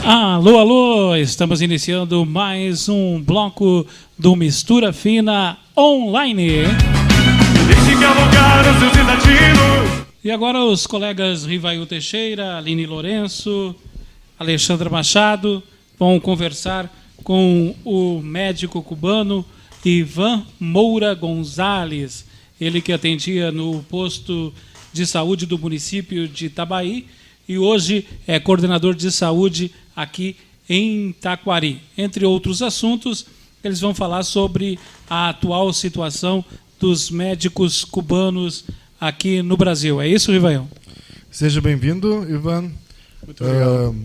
Alô, alô, estamos iniciando mais um bloco do Mistura Fina Online. E agora os colegas Rivail Teixeira, Aline Lourenço, Alexandra Machado vão conversar com o médico cubano Ivan Moura Gonzalez, ele que atendia no posto de saúde do município de Itabaí e hoje é coordenador de saúde aqui em Taquari. Entre outros assuntos, eles vão falar sobre a atual situação dos médicos cubanos aqui no Brasil. É isso, Rivail? Seja bem-vindo, Ivan. Muito obrigado.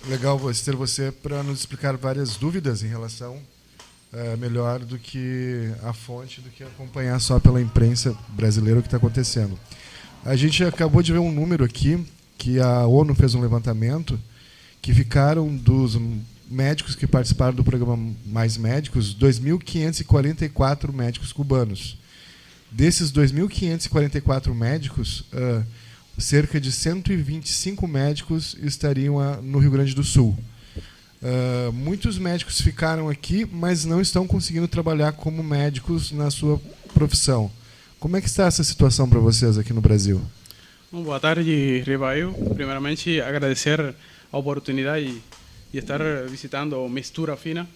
Legal ter você para nos explicar várias dúvidas em relação melhor do que a fonte, do que acompanhar só pela imprensa brasileira o que está acontecendo. A gente acabou de ver um número aqui, que a ONU fez um levantamento, que ficaram dos médicos que participaram do programa Mais Médicos, 2.544 médicos cubanos. Desses 2.544 médicos, cerca de 125 médicos estariam no Rio Grande do Sul. Muitos médicos ficaram aqui, mas não estão conseguindo trabalhar como médicos na sua profissão. Como é que está essa situação para vocês aqui no Brasil? Bom, boa tarde, Rivail. Primeiramente, agradecer a oportunidade de estar visitando Mistura Fina,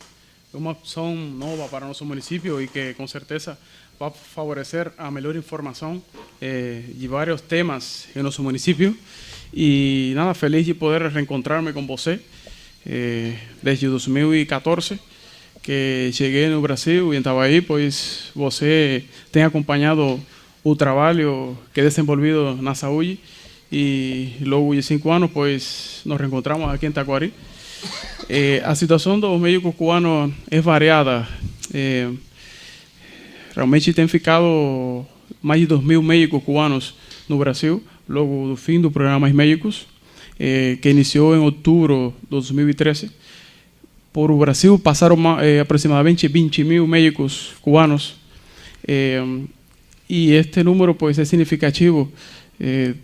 uma opção nova para nosso município e que, com certeza, vai favorecer a melhor informação de vários temas em nosso município. E nada, feliz de poder reencontrar-me com você desde 2014, que cheguei no Brasil e em Itabaí, pois você tem acompanhado o trabalho que é desenvolvido na saúde e logo de 5 anos, pois nos reencontramos aqui em Taquari. A situação dos médicos cubanos é variada. Realmente tem ficado mais de 2.000 médicos cubanos no Brasil, logo do fim do programa Mais Médicos, que iniciou em outubro de 2013. Por o Brasil passaram aproximadamente 20.000 médicos cubanos, e este número pois é significativo.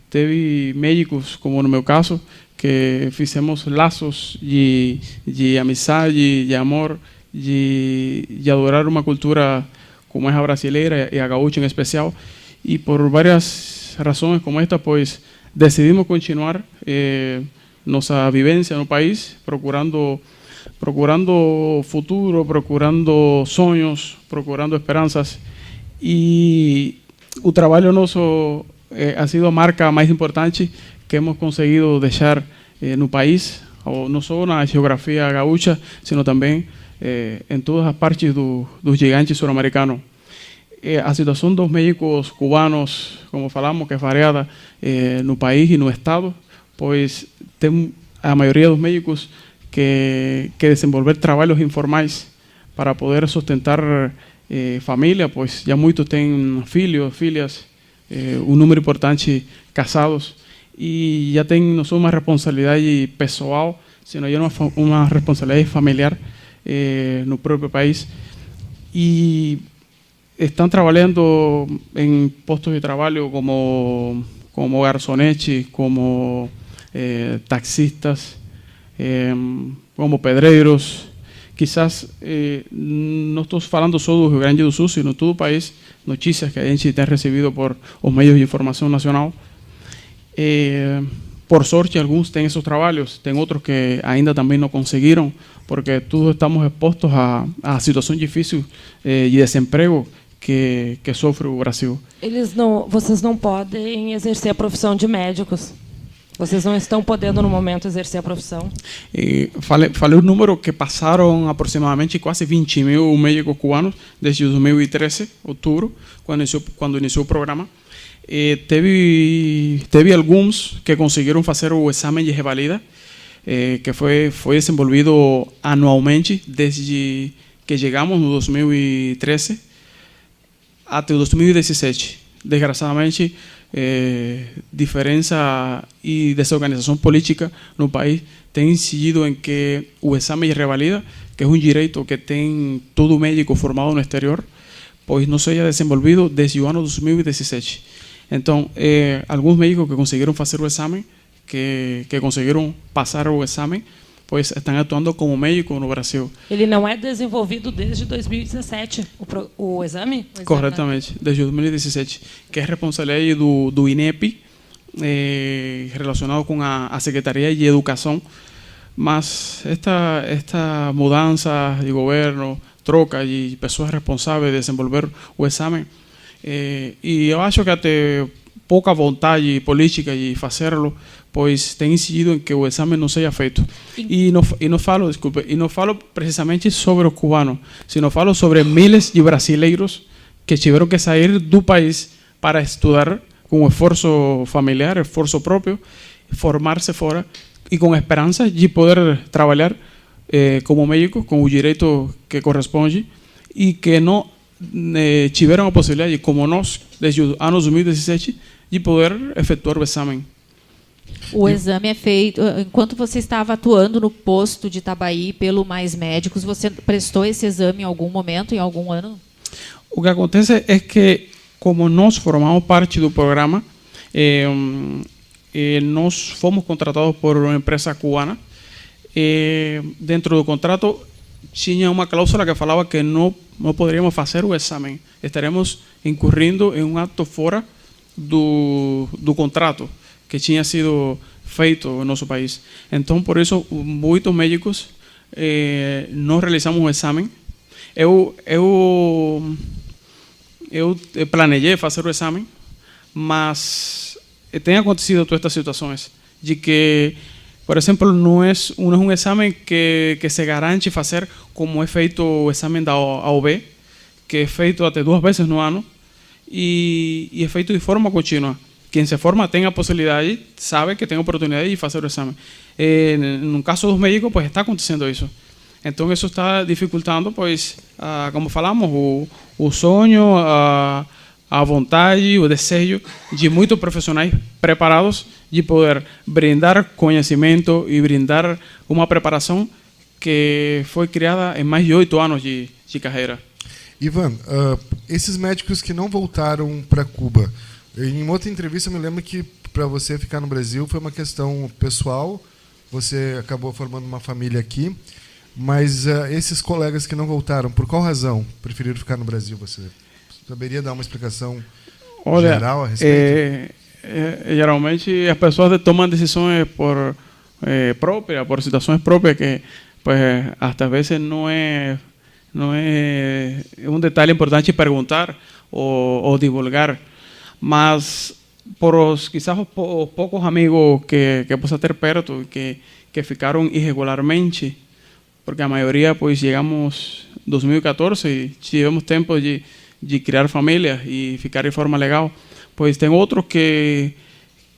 Teve médicos, como no meu caso, que fizemos laços de amizade, de amor, de adorar uma cultura como é a brasileira e a gaúcha em especial, e por várias razões como esta, pois decidimos continuar nossa vivência no país, procurando futuro, procurando sonhos, procurando esperanças, e o trabalho nosso ha sido a marca mais importante que hemos conseguido deixar no país, não só na geografia gaúcha, sino também em todas as partes dos gigantes sul-americanos. A situação dos médicos cubanos, como falamos, que é variada no país e no estado, pois tem a maioria dos médicos que desenvolver trabalhos informais para poder sustentar família, pois já muitos têm filhos, filhas, um número importante casados, e já tem não só uma responsabilidade pessoal, sino já uma responsabilidade familiar no próprio país, e estão trabalhando em postos de trabalho como garçonete, como taxistas, como pedreiros. Quizás não estou falando só do Rio Grande do Sul, sino todo o país, notícias que a gente tem recebido por os meios de informação nacional. Por sorte, alguns têm esses trabalhos, tem outros que ainda também não conseguiram, porque todos estamos expostos a situação difícil de desemprego que sofre o Brasil. Vocês não podem exercer a profissão de médicos. Vocês não estão podendo, no momento, exercer a profissão? Falei o número que passaram aproximadamente quase 20.000 médicos cubanos desde 2013, outubro, quando iniciou o programa. Teve alguns que conseguiram fazer o exame de revalida, que foi desenvolvido anualmente desde que chegamos no 2013 até o 2017. Desgraçadamente, diferença e desorganização política no país tem incidido em que o exame de revalida, que é um direito que tem todo médico formado no exterior, pois não seja desenvolvido desde o ano 2017. Então, alguns médicos que conseguiram fazer o exame, que conseguiram passar o exame, pois estão atuando como médico no Brasil. Ele não é desenvolvido desde 2017, o exame? Corretamente, desde 2017, que é responsabilidade do INEP, relacionado com a Secretaria de Educação, mas esta mudança de governo, troca de pessoas responsáveis de desenvolver o exame, e eu acho que até pouca vontade política de fazê-lo, pois tem incidido em que o exame não seja feito. E não falo precisamente sobre o cubano, sino falo sobre miles de brasileiros que tiveram que sair do país para estudar com esforço familiar, esforço próprio, formar-se fora e com esperança de poder trabalhar como médico com o direito que corresponde e que não tiveram a possibilidade, como nós, desde o ano 2017, de poder efetuar o exame. O exame é feito enquanto você estava atuando no posto de Itabaí pelo Mais Médicos. Você prestou esse exame em algum momento, em algum ano? O que acontece é que, como nós formamos parte do programa, nós fomos contratados por uma empresa cubana. Dentro do contrato tinha uma cláusula que falava que não poderíamos fazer o exame. Estaremos incurrindo em um ato fora do contrato que tinha sido feito no nosso país. Então, por isso, muitos médicos não realizamos o exame. Eu planejei fazer o exame, mas tem acontecido todas estas situações de que, por exemplo, não é um exame que se garante fazer como é feito o exame da AOB, que é feito até 2 vezes no ano e é feito de forma contínua. Quem se forma tem a possibilidade, sabe que tem a oportunidade de fazer o exame. No caso dos médicos, pues está acontecendo isso. Então, isso está dificultando, pois, como falamos, o sonho, a vontade, o desejo de muitos profissionais preparados de poder brindar conhecimento e brindar uma preparação que foi criada em mais de 8 anos de carreira. Ivan, esses médicos que não voltaram para Cuba, em outra entrevista eu me lembro que para você ficar no Brasil foi uma questão pessoal, você acabou formando uma família aqui, mas esses colegas que não voltaram, por qual razão preferiram ficar no Brasil? Você saberia dar uma explicação geral a respeito? Geralmente as pessoas tomam decisões por situações próprias que, pues, hasta vezes não é um detalhe importante perguntar ou divulgar, mas quizás os poucos amigos que possa ter perto que ficaram irregularmente, porque a maioria pues chegamos em 2014 e tivemos tempo de criar família e ficar de forma legal, pois tem outros que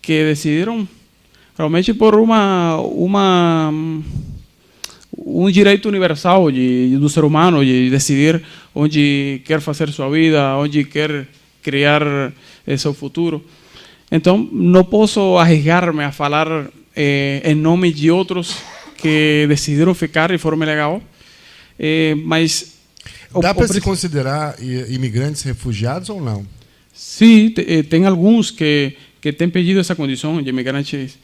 decidiram realmente por um direito universal do ser humano de decidir onde quer fazer sua vida, onde quer criar seu futuro. Então, não posso arriscar-me a falar em nome de outros que decidiram ficar de forma legal, mas... Dá para se considerar imigrantes refugiados ou não? Sim, tem alguns que têm pedido essa condição de imigrantes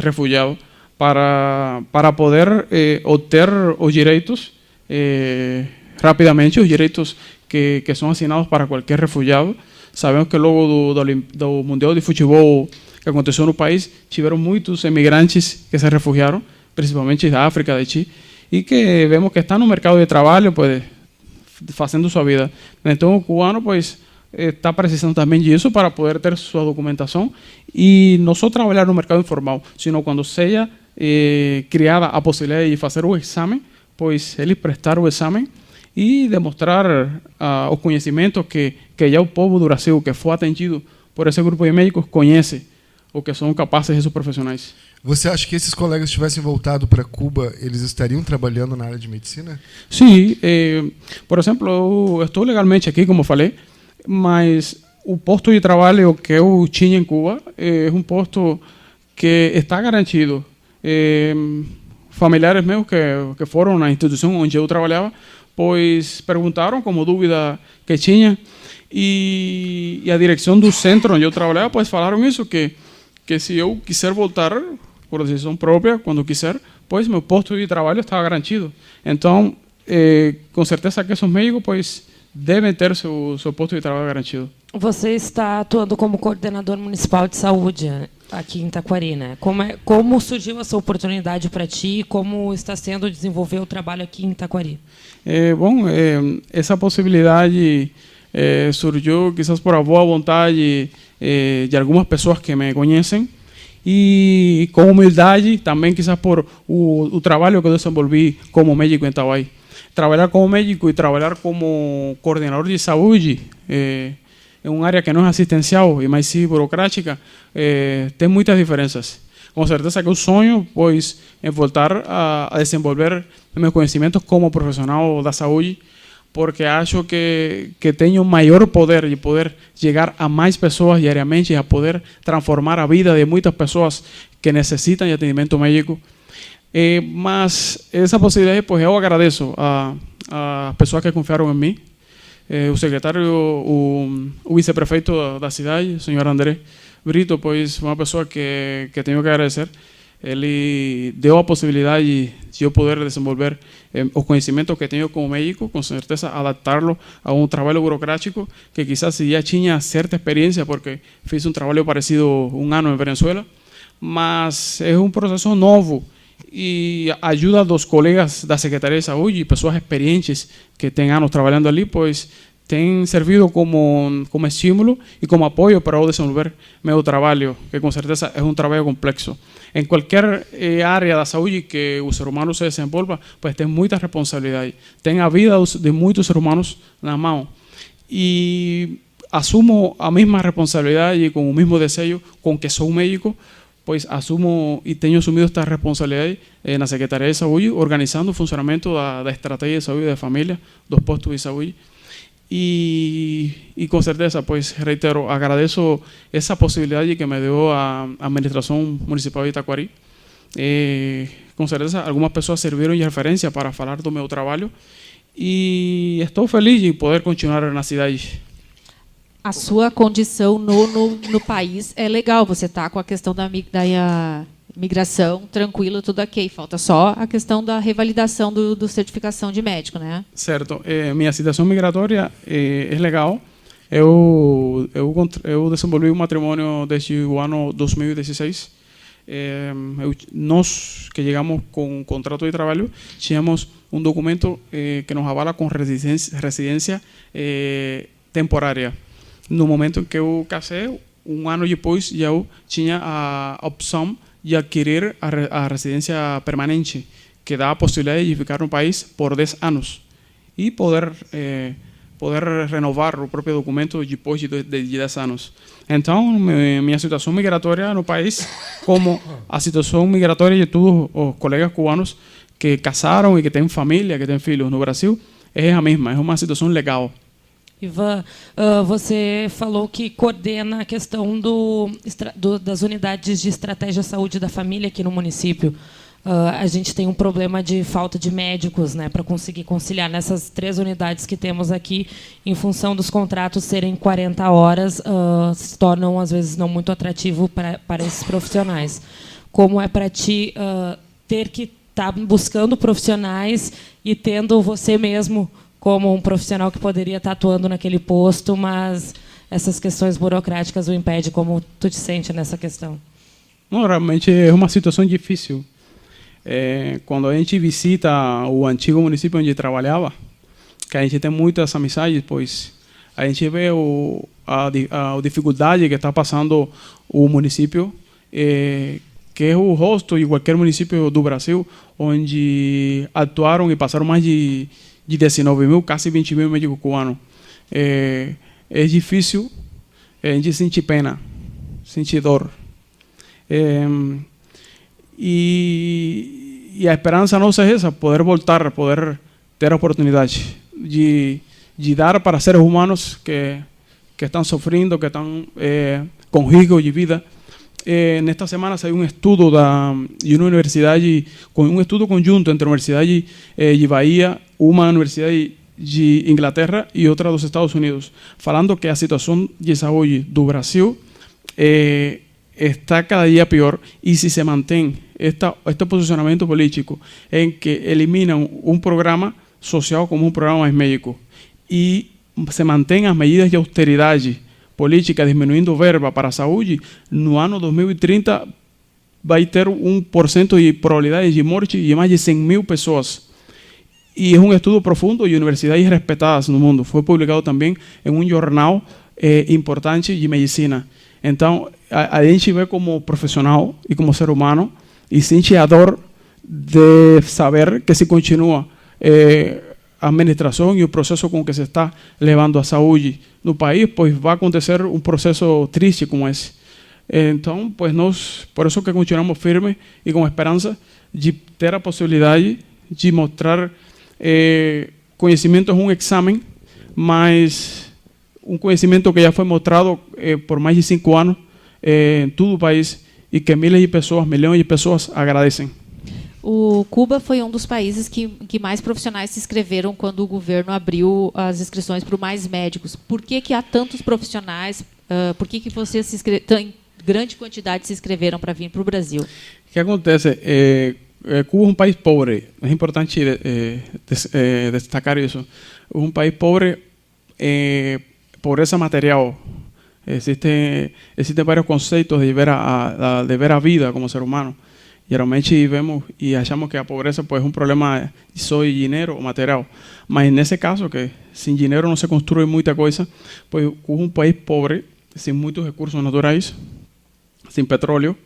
refugiados para poder obter os direitos rapidamente, os direitos que são assinados para qualquer refugiado. Sabemos que logo do Mundial de Futebol que aconteceu no país, tiveram muitos imigrantes que se refugiaram, principalmente da África, de Chile, e que vemos que estão no mercado de trabalho, pues, fazendo sua vida. Então, o cubano, pues, está precisando também disso para poder ter sua documentação e não só trabalhar no mercado informal, sino quando seja criada a possibilidade de fazer o exame, pois ele prestar o exame e demonstrar os conhecimentos que já o povo do Brasil, que foi atendido por esse grupo de médicos, conhece o que são capazes de seus profissionais. Você acha que esses colegas tivessem voltado para Cuba, eles estariam trabalhando na área de medicina? Sim, por exemplo, eu estou legalmente aqui, como falei, mas o posto de trabalho que eu tinha em Cuba é um posto que está garantido. Familiares meus que foram na instituição onde eu trabalhava, pois perguntaram como dúvida que tinha e a direção do centro onde eu trabalhava, pois falaram isso, que se eu quiser voltar, por decisão própria, quando quiser, pois meu posto de trabalho estava garantido. Então, com certeza que esses médicos, pois, devem ter seu posto de trabalho garantido. Você está atuando como coordenador municipal de saúde aqui em Taquari, né? Como surgiu essa oportunidade para ti e como está sendo desenvolver o trabalho aqui em Taquari? Essa possibilidade surgiu quizás por a boa vontade de algumas pessoas que me conhecem e com humildade também quizás por o trabalho que eu desenvolvi como médico em Itaguaí. Trabalhar como médico e trabalhar como coordenador de saúde em uma área que não é assistencial e mais sim burocrática, tem muitas diferenças. Com certeza que o sonho, pois, é voltar a desenvolver meus conhecimentos como profissional da saúde, porque acho que tenho maior poder de poder chegar a mais pessoas diariamente e a poder transformar a vida de muitas pessoas que necessitam de atendimento médico. Mas essa possibilidade, pois, eu agradeço a pessoas que confiaram em mim. O secretário, o vice-prefeito da cidade, o senhor André Brito, pois foi uma pessoa que tenho que agradecer. Ele deu a possibilidade de eu poder desenvolver os conhecimentos que tenho como médico, com certeza adaptá-lo a um trabalho burocrático que quizás já tinha certa experiência, porque fiz um trabalho parecido um ano em Venezuela, mas é um processo novo e a ajuda dos colegas da Secretaria de Saúde e pessoas experientes que têm anos trabalhando ali, pois tem servido como estímulo e como apoio para eu desenvolver meu trabalho, que com certeza é um trabalho complexo. Em qualquer área da saúde que o ser humano se desenvolva, pois tem muita responsabilidade. Tem a vida de muitos seres humanos na mão. E assumo a mesma responsabilidade e com o mesmo desejo com que sou médico, pois assumo e tenho assumido esta responsabilidade na Secretaria de Saúde, organizando o funcionamento da estratégia de saúde da família, dos postos de saúde. E com certeza, pois, reitero, agradeço essa possibilidade que me deu a administração municipal de Itaquari. Com certeza, algumas pessoas serviram de referência para falar do meu trabalho e estou feliz de poder continuar na cidade. A sua condição no país é legal, você está com a questão da migração tranquilo, tudo ok. Falta só a questão da revalidação do certificação de médico, né? Certo. Minha situação migratória é legal. Eu desenvolvi um matrimônio desde o ano 2016. Nós que chegamos com um contrato de trabalho, tínhamos um documento que nos avala com residência temporária. No momento em que eu casei, um ano depois, já eu tinha a opção de adquirir a residência permanente, que dá a possibilidade de ficar no país por 10 anos e poder renovar o próprio documento depois de 10 anos. Então, minha situação migratória no país, como a situação migratória de todos os colegas cubanos que casaram e que têm família, que têm filhos no Brasil, é a mesma, é uma situação legal. Ivan, você falou que coordena a questão das unidades de estratégia saúde da família aqui no município. A gente tem um problema de falta de médicos, né, para conseguir conciliar nessas 3 unidades que temos aqui, em função dos contratos serem 40 horas, se tornam, às vezes, não muito atrativo para esses profissionais. Como é para ti ter que estar buscando profissionais e tendo você mesmo como um profissional que poderia estar atuando naquele posto, mas essas questões burocráticas o impedem? Como tu te sente nessa questão? Não, realmente é uma situação difícil. Quando a gente visita o antigo município onde trabalhava, que a gente tem muitas amizades, pois a gente vê a dificuldade que está passando o município, que é o rosto de qualquer município do Brasil, onde atuaram e passaram mais de 19 mil, quase 20 mil médicos cubanos. É difícil, a gente sente pena, sente dor. E a esperança nossa é essa, poder voltar, poder ter a oportunidade de dar para seres humanos que estão sofrendo, que estão com risco de vida. Nesta semana saiu um estudo de uma universidade, um estudo conjunto entre a Universidade de Bahia, uma universidade de Inglaterra e outra dos Estados Unidos, falando que a situação de saúde do Brasil é está cada día peor, y si se mantiene este posicionamiento político en que eliminan un programa social como un programa mais médico e se mantém as medidas de austeridade política, diminuindo verba para a saúde, no ano 2030 vai ter 1% de probabilidade de morte de mais de 100.000 pessoas. E é um estudo profundo de universidades respetadas no mundo. Foi publicado também em um jornal importante de medicina. Então, a gente vê como profissional e como ser humano e sente a dor de saber que se continua a administração e o processo com que se está levando a saúde no país, pois vai acontecer um processo triste como esse. Então, pois nós, por isso que continuamos firmes e com esperança de ter a possibilidade de mostrar conhecimento em um exame, mas um conhecimento que já foi mostrado por mais de 5 anos em todo o país e que milhões de pessoas agradecem. O Cuba foi um dos países que mais profissionais se inscreveram quando o governo abriu as inscrições para o Mais Médicos. Por que há tantos profissionais? Por que vocês em grande quantidade se inscreveram para vir para o Brasil? O que acontece? Cuba é um país pobre. É importante destacar isso. É um país pobre, pobreza material. Existem vários conceitos de ver a vida como ser humano. Geralmente vemos e achamos que a pobreza pues, é um problema só de dinheiro ou material. Mas nesse caso, que sem dinheiro não se constrói muita coisa, pois Cuba é um país pobre, sem muitos recursos naturais, sem petróleo.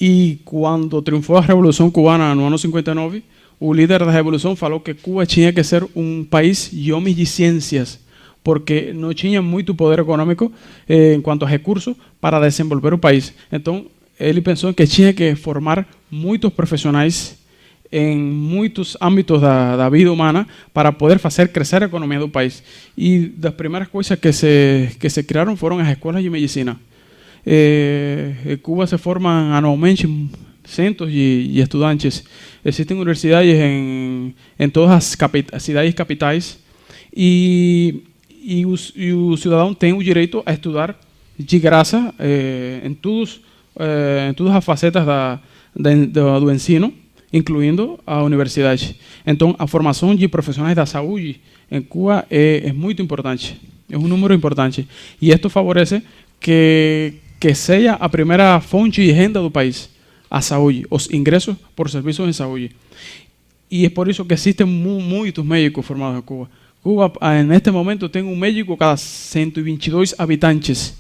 E quando triunfou a Revolução Cubana no ano 59, o líder da Revolução falou que Cuba tinha que ser um país de homens de ciências, porque não tinha muito poder econômico em quanto a recursos para desenvolver o país. Então, ele pensou que tinha que formar muitos profissionais em muitos âmbitos da vida humana para poder fazer crescer a economia do país. E das primeiras coisas que se criaram foram as escolas de medicina. Em Cuba se formam anualmente cientos de estudantes. Existem universidades em todas as cidades capitais e o cidadão tem o direito a estudar de graça em todas as facetas do ensino, incluindo a universidade. Então, a formação de profissionais da saúde em Cuba é muito importante, é um número importante. E isto favorece que seja a primeira fonte de renda do país, a saúde, os ingressos por serviços em saúde. E é por isso que existem muitos médicos formados em Cuba. Cuba, neste momento, tem um médico cada 122 habitantes.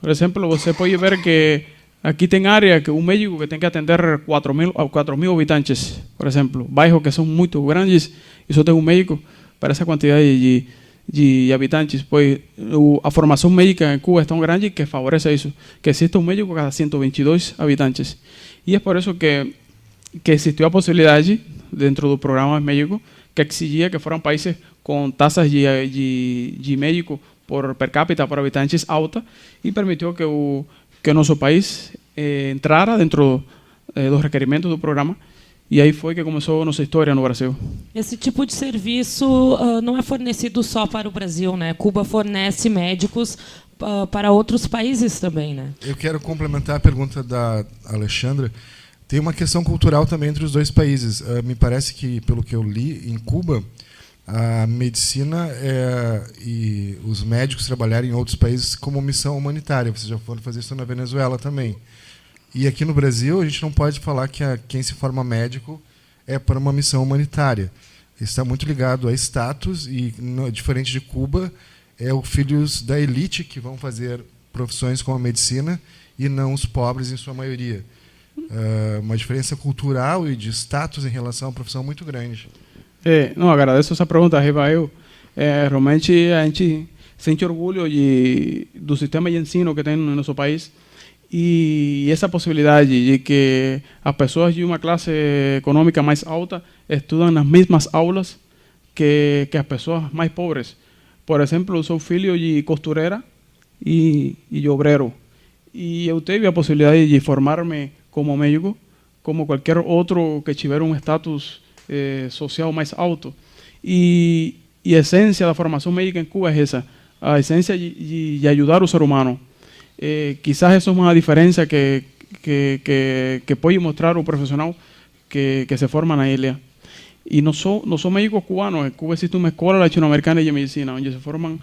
Por exemplo, você pode ver que aqui tem área que um médico que tem que atender 4.000 habitantes, por exemplo, bairros que são muito grandes e só tem um médico para essa quantidade de habitantes, pois a formação médica em Cuba é tão grande que favorece isso, que existe um médico cada 122 habitantes. E é por isso que existiu a possibilidade, dentro do programa médico, que exigia que foram países com taxas de médico per cápita por habitantes alta e permitiu que o nosso país entrara dentro dos requerimentos do programa e aí foi que começou a nossa história no Brasil. Esse tipo de serviço não é fornecido só para o Brasil, né? Cuba fornece médicos para outros países também, né? Eu quero complementar a pergunta da Alexandra. Tem uma questão cultural também entre os dois países. Me parece que, pelo que eu li, em Cuba, a medicina e os médicos trabalharem em outros países como missão humanitária. Vocês já foram fazer isso na Venezuela também. E aqui no Brasil, a gente não pode falar que quem se forma médico é para uma missão humanitária. Está muito ligado a status e, diferente de Cuba, é os filhos da elite que vão fazer profissões como a medicina e não os pobres em sua maioria. Uma diferença cultural e de status em relação à profissão muito grande. Não, agradeço essa pergunta, Rivael. Realmente a gente sente orgulho do sistema de ensino que tem no nosso país e essa possibilidade de que as pessoas de uma classe econômica mais alta estudam nas mesmas aulas que as pessoas mais pobres. Por exemplo, eu sou filho de costureira e de obreiro e eu tive a possibilidade de formar-me como médico, como qualquer outro que tiver um status social mais alto. E a essência da formação médica em Cuba é essa, a essência de ajudar o ser humano. Quizás eso es uma diferença que pode mostrar o profissional que se forma na ilha. E não só médicos cubanos, en Cuba existe uma escola latino-americana de medicina, onde se forman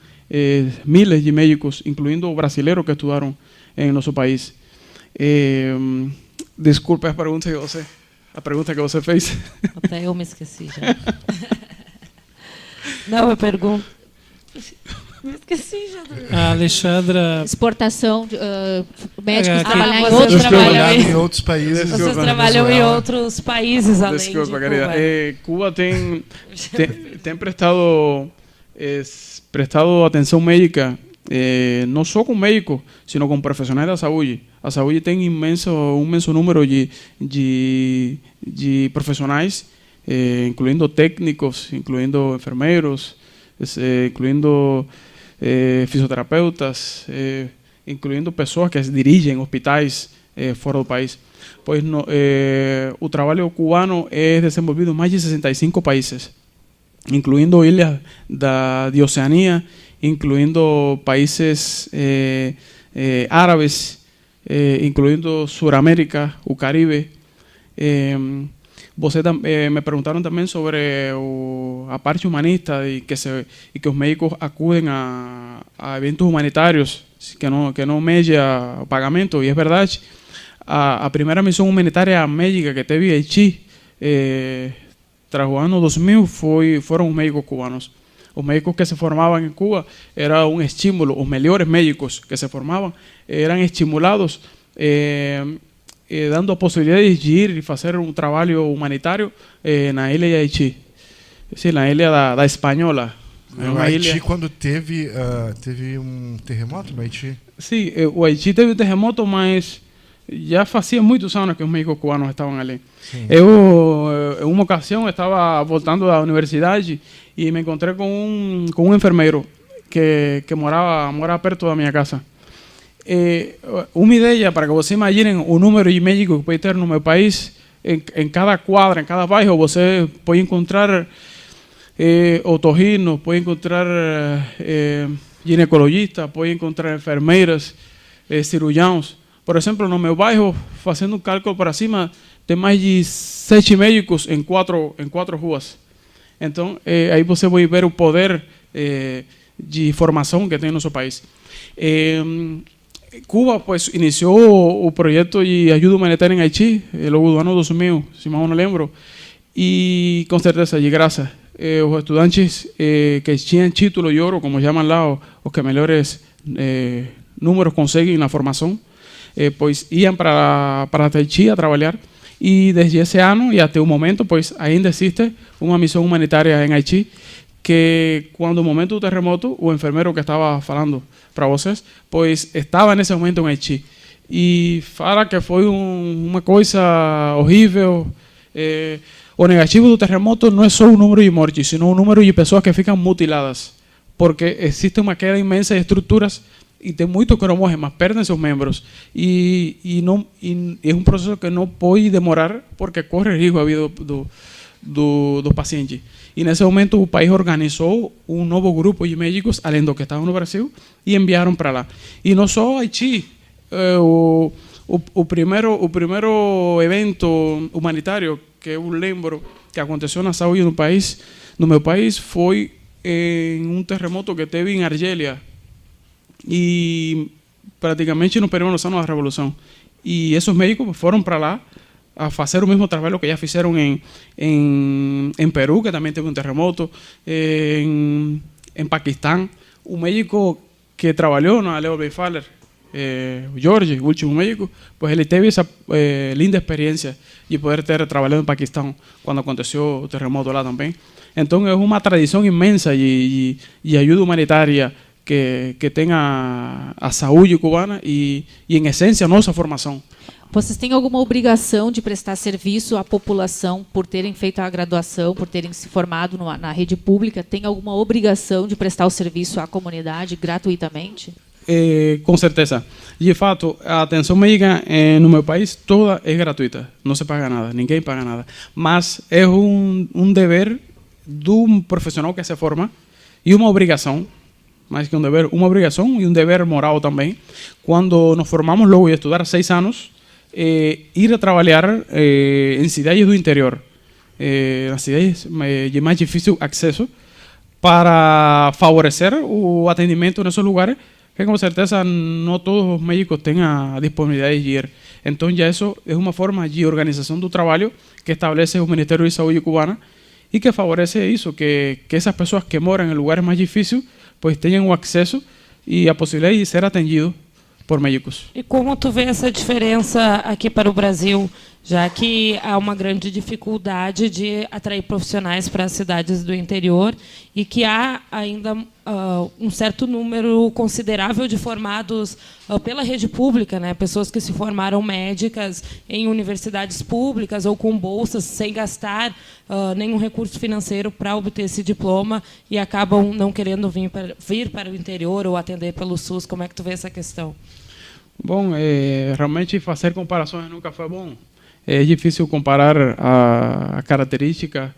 miles de médicos, incluindo brasileiros que estudaram em nosso país. Desculpe a pergunta que você fez. Até eu me esqueci já. Não, eu pergunto. Me esqueci já. A Alexandra. Exportação, médicos trabalhar em vocês outros trabalham países. Em outros países. Vocês trabalham em outros países além Desculpa, de Cuba. querida. Cuba tem prestado atenção médica, não só com médicos, sino com profissionais da saúde. A saúde tem um imenso número de profissionais, incluindo técnicos, incluindo enfermeiros, incluindo fisioterapeutas, incluindo pessoas que dirigem hospitais fora do país. Pois o trabalho cubano é desenvolvido em mais de 65 países, incluindo ilhas de Oceania, incluindo países árabes, incluindo Suramérica, o Caribe. Me perguntaram também sobre a parte humanista e que os médicos acudem a eventos humanitários que não media o pagamento, e é verdade. A primeira missão humanitária médica que teve Haití, tras o ano 2000, foram os médicos cubanos. Os médicos que se formavam em Cuba era um estímulo, os melhores médicos que se formavam eram estimulados, dando a possibilidade de ir e fazer um trabalho humanitário na ilha de Haití. Sim, na ilha da Espanhola. No Haiti, quando teve um terremoto no Haiti? Sim, o Haiti teve um terremoto, mas já fazia muitos anos que os médicos cubanos estavam ali. Sim. Eu, em uma ocasião, estava voltando da universidade e me encontrei com um enfermeiro que morava perto da minha casa. Uma ideia para que vocês imaginem o número de médicos que pode ter no meu país. Em cada quadra, em cada bairro, você pode encontrar otorrinos, pode encontrar ginecologistas, pode encontrar enfermeiras, cirurgiões. Por exemplo, no meu bairro, fazendo um cálculo para cima, tem mais de 7 médicos em quatro ruas. Então, aí você vai ver o poder de formação que tem no nosso país. Cuba pues iniciou o projeto de ajuda humanitária em Haiti logo do ano 2000, se mal não lembro, e com certeza de graça. Os estudantes que tinham título de ouro, como chamam lá, os que melhores números conseguem na formação, pois iam para Haiti a trabalhar, e desde esse ano e até o momento, pois ainda existe uma missão humanitária em Haiti, que quando o momento do terremoto, o enfermeiro que estava falando para vocês, pois estava nesse momento em Haiti. E fala que foi uma coisa horrível. O negativo do terremoto não é só o número de mortes, sino o número de pessoas que ficam mutiladas, porque existe uma queda imensa de estruturas e tem muitos que não morrem, mas perdem seus membros. E é um processo que não pode demorar, porque corre risco a vida dos pacientes. E nesse momento o país organizou um novo grupo de médicos, além do que estavam no Brasil, e enviaram para lá. E não só Haiti, o primeiro evento humanitário que eu lembro que aconteceu na saúde no meu país, foi em um terremoto que teve em Argélia, e praticamente no período dos anos da Revolução. E esses médicos foram para lá a fazer o mesmo trabalho que já fizeram em Peru, que também teve um terremoto, em Paquistão. O médico que trabalhou na Leo Beifaller, Jorge, o último médico, pues ele teve essa linda experiência de poder ter trabalhado em Paquistão quando aconteceu o terremoto lá também. Então é uma tradição imensa de ajuda humanitária que tem a saúde cubana e em essência, nossa formação. Vocês têm alguma obrigação de prestar serviço à população por terem feito a graduação, por terem se formado na rede pública? Tem alguma obrigação de prestar o serviço à comunidade gratuitamente? Com certeza. De fato, a atenção médica no meu país toda é gratuita. Não se paga nada, ninguém paga nada. Mas é um dever de um profissional que se forma e uma obrigação mais que um dever, uma obrigação e um dever moral também. Quando nos formamos logo e estudar 6 anos, ir a trabalhar em cidades do interior, nas cidades de mais difícil acesso, para favorecer o atendimento nesses lugares, que com certeza não todos os médicos têm a disponibilidade de ir. Então, já isso é uma forma de organização do trabalho que estabelece o Ministério de Saúde cubana e que favorece isso, que essas pessoas que moram em lugares mais difíceis, pues tenham o acesso e a possibilidade de ser atendidos por médicos. E como tu vê essa diferença aqui para o Brasil, já que há uma grande dificuldade de atrair profissionais para as cidades do interior e que há ainda um certo número considerável de formados pela rede pública, né? Pessoas que se formaram médicas em universidades públicas ou com bolsas sem gastar nenhum recurso financeiro para obter esse diploma e acabam não querendo vir para o interior ou atender pelo SUS. Como é que tu vê essa questão? Bom, realmente fazer comparações nunca foi bom. É difícil comparar a características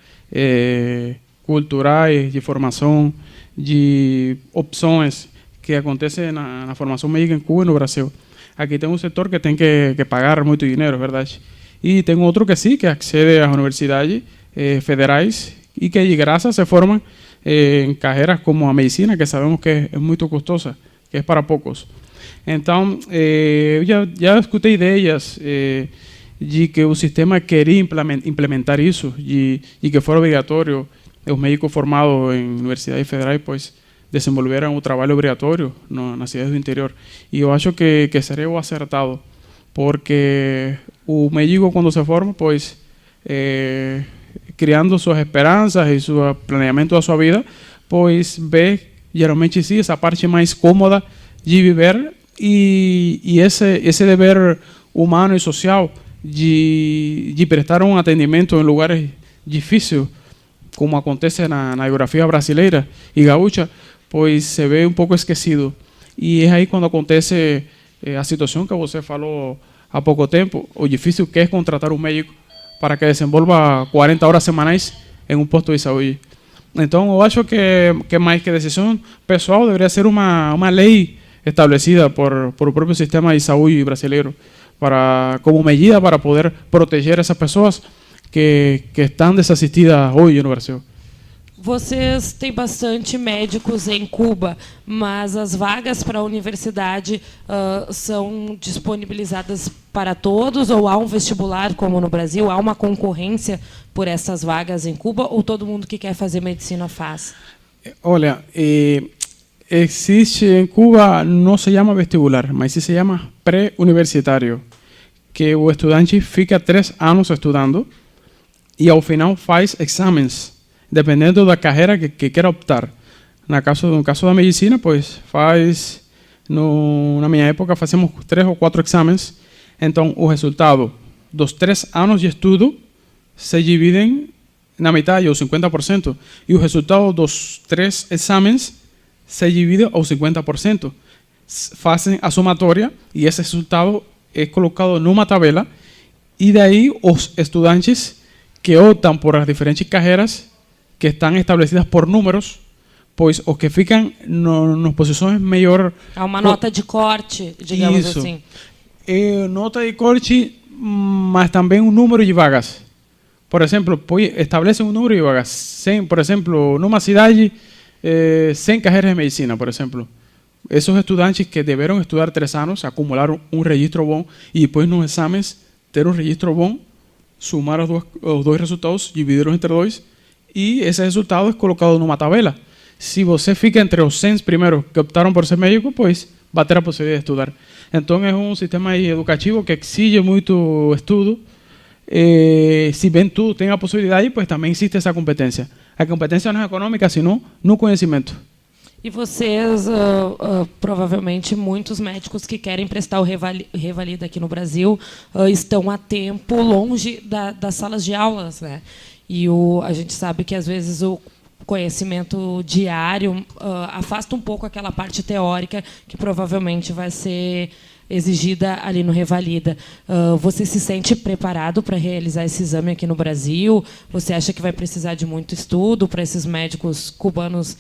culturais, de formação, de opções que acontecem na formação médica em Cuba e no Brasil. Aqui tem um setor que tem que pagar muito dinheiro, é verdade. E tem outro que sim, que accede às universidades federais e que de graça se formam em carreiras como a medicina, que sabemos que é muito custosa, que é para poucos. Então, eu já escutei ideias de que o sistema queria implementar isso e que for obrigatório os médicos formados em universidades federais pois desenvolveram o trabalho obrigatório nas cidades do interior. E eu acho que seria o acertado, porque o médico quando se forma, pois criando suas esperanças e seu planeamento da sua vida, pois vê geralmente sim essa parte mais cômoda de viver e esse dever humano e social de prestar um atendimento em lugares difíceis, como acontece na geografia brasileira e gaúcha, pois se vê um pouco esquecido. E é aí quando acontece a situação que você falou há pouco tempo, o difícil que é contratar um médico para que desenvolva 40 horas semanais em um posto de saúde. Então, eu acho que mais que decisão pessoal, deveria ser uma lei establecida por o próprio sistema de saúde brasileiro, como medida para poder proteger essas pessoas que estão desassistidas hoje no Brasil. Vocês têm bastante médicos em Cuba, mas as vagas para a universidade são disponibilizadas para todos ou há um vestibular como no Brasil? Há uma concorrência por essas vagas em Cuba ou todo mundo que quer fazer medicina faz? Olha, existe em Cuba, não se chama vestibular, mas se chama pré-universitário, que o estudante fica 3 anos estudando e ao final faz exames, dependendo da carreira que queira optar. No caso da medicina, pois faz, na minha época, fazíamos 3 ou 4 exames. Então, o resultado dos 3 anos de estudo se dividem na metade, ou 50%, e o resultado dos 3 exames se divide ao 50%. Fazem a somatória e esse resultado é colocado numa tabela e daí os estudantes que optam por as diferentes carreiras que estão estabelecidas por números, pois os que ficam nas posições melhor... Há uma nota de corte, digamos isso. assim. Nota de corte, mas também um número de vagas. Por exemplo, estabelece um número de vagas. Por exemplo, numa cidade, 100 carreiras de medicina, por exemplo. Esses estudantes que deveram estudar 3 anos, acumular um registro bom e depois nos exames ter um registro bom, somar os dois resultados, dividir-los entre 2 e esse resultado é colocado numa tabela. Se você fica entre os 100 primeiros que optaram por ser médico, pois vai ter a possibilidade de estudar. Então é um sistema educativo que exige muito estudo. Se bem tudo tem a possibilidade, pois também existe essa competência. A competência não é econômica, senão no conhecimento. E vocês, provavelmente, muitos médicos que querem prestar o Revalida aqui no Brasil estão há tempo longe das salas de aulas, né? E a gente sabe que, às vezes, o conhecimento diário afasta um pouco aquela parte teórica que provavelmente vai ser exigida ali no Revalida. Você se sente preparado para realizar esse exame aqui no Brasil? Você acha que vai precisar de muito estudo para esses médicos cubanos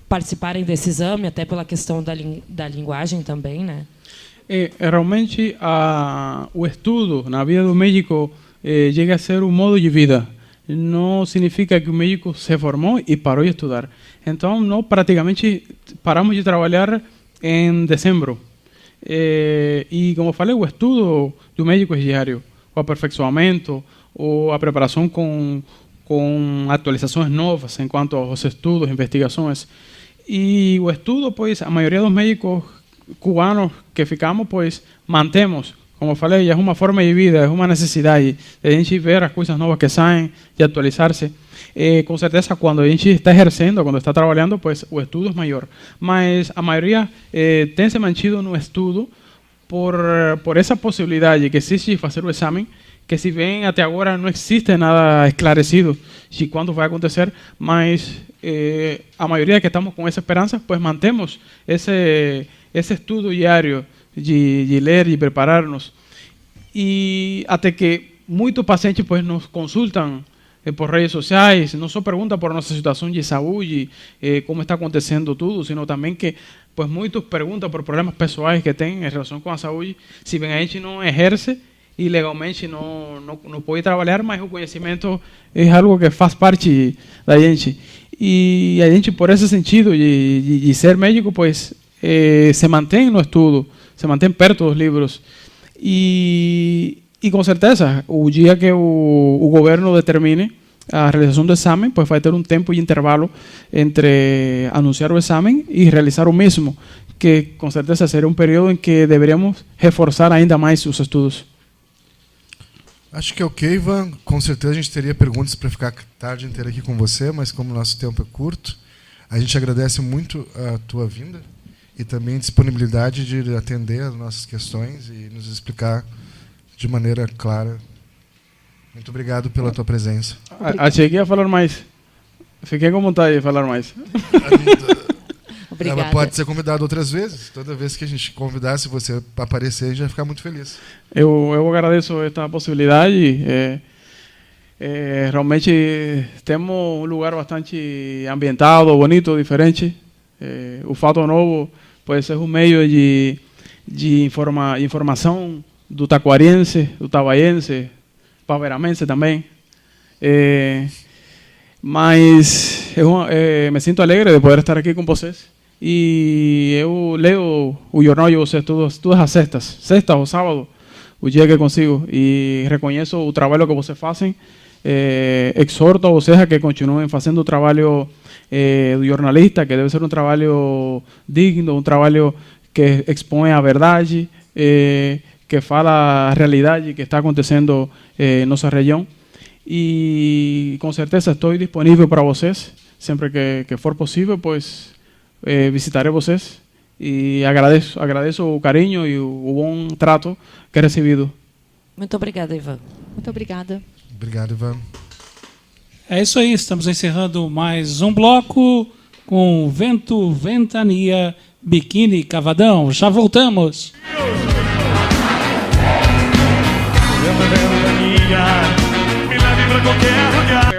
participarem desse exame, até pela questão da linguagem também, né? Realmente, o estudo na vida do médico chega a ser um modo de vida. Não significa que o médico se formou e parou de estudar. Então, nós praticamente paramos de trabalhar em dezembro. E, como falei, o estudo do médico é diário. O aperfeiçoamento, ou a preparação com atualizações novas em quanto aos estudos, investigações. E o estudo, pois, a maioria dos médicos cubanos que ficamos, pois, mantemos. Como falei, é uma forma de vida, é uma necessidade de a gente ver as coisas novas que saem, de atualizar-se. Com certeza, quando a gente está exercendo, quando está trabalhando, pues, o estudo é maior. Mas a maioria tem se mantido no estudo por essa possibilidade que existe de fazer o exame, que se bem até agora não existe nada esclarecido de quando vai acontecer, mas a maioria que estamos com essa esperança, pues mantemos esse estudo diário de ler e preparar-nos. E até que muitos pacientes pues, nos consultam por redes sociais, não só perguntam por nossa situação de saúde, como está acontecendo tudo, sino também que pues, muitos perguntam por problemas pessoais que têm em relação com a saúde, se bem a gente não exerce e legalmente não pode trabalhar, mas o conhecimento é algo que faz parte da gente. E a gente, por esse sentido de ser médico, pues, se mantém no estudo, se mantém perto dos livros. E com certeza, o dia que o governo determine a realização do exame, pues vai ter um tempo de intervalo entre anunciar o exame e realizar o mesmo, que com certeza será um período em que deveríamos reforçar ainda mais os estudos. Acho que é ok, Ivan. Com certeza a gente teria perguntas para ficar a tarde inteira aqui com você, mas como o nosso tempo é curto, a gente agradece muito a tua vinda e também a disponibilidade de atender as nossas questões e nos explicar de maneira clara. Muito obrigado pela tua presença. Achei que ia falar mais. Fiquei com vontade de falar mais. Obrigada. Ela pode ser convidada outras vezes. Toda vez que a gente convidar, se você aparecer, a gente vai ficar muito feliz. Eu agradeço esta possibilidade. Realmente temos um lugar bastante ambientado, bonito, diferente. O Fato Novo pode ser um meio de informação do taquariense, do tabaiense, paveramense também. Mas me sinto alegre de poder estar aqui com vocês. E eu leio o jornal de vocês todas as sexta ou sábado, o dia que consigo. E reconheço o trabalho que vocês fazem. Exorto a vocês a que continuem fazendo o trabalho do jornalista, que deve ser um trabalho digno, um trabalho que expõe a verdade, que fala a realidade que está acontecendo em nossa região. E com certeza estou disponível para vocês, sempre que for possível, pues visitarei vocês. E agradeço o carinho e o bom trato que he recebido. Muito obrigada, Ivan. Muito obrigada. Obrigado, Ivan. É isso aí, estamos encerrando mais um bloco com Vento, Ventania, Biquíni Cavadão. Já voltamos. Vento, ventania, me leve pra qualquer lugar.